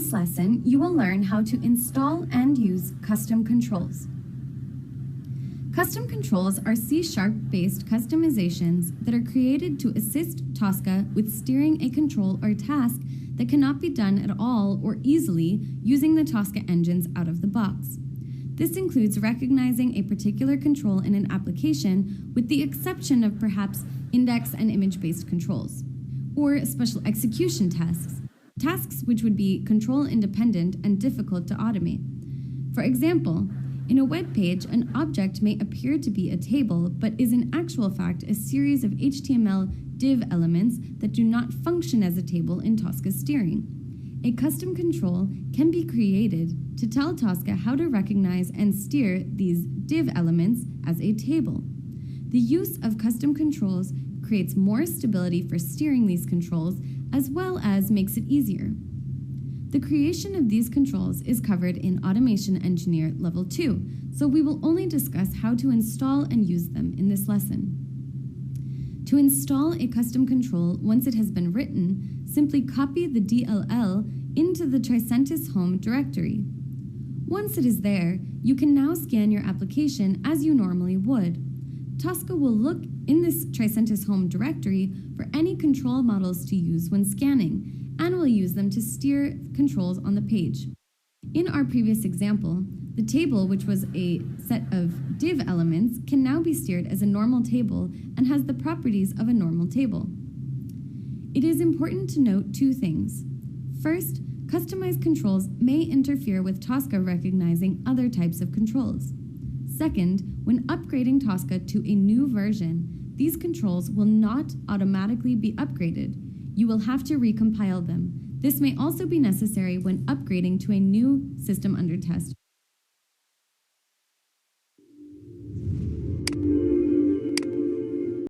this lesson, you will learn how to install and use custom controls. Custom controls are C#-based customizations that are created to assist Tosca with steering a control or task that cannot be done at all or easily using the Tosca engines out of the box. This includes recognizing a particular control in an application with the exception of perhaps index and image-based controls, or special execution tasks which would be control independent and difficult to automate. For example, in a web page, an object may appear to be a table, but is in actual fact a series of HTML div elements that do not function as a table in Tosca's steering. A custom control can be created to tell Tosca how to recognize and steer these div elements as a table. The use of custom controls creates more stability for steering these controls, as well as makes it easier. The creation of these controls is covered in Automation Engineer Level 2, so we will only discuss how to install and use them in this lesson. To install a custom control once it has been written, simply copy the DLL into the Tricentis home directory. Once it is there, you can now scan your application as you normally would. Tosca will look in this Tricentis home directory for any control models to use when scanning, and will use them to steer controls on the page. In our previous example, the table, which was a set of div elements, can now be steered as a normal table and has the properties of a normal table. It is important to note two things. First, customized controls may interfere with Tosca recognizing other types of controls. Second, when upgrading Tosca to a new version, these controls will not automatically be upgraded. You will have to recompile them. This may also be necessary when upgrading to a new system under test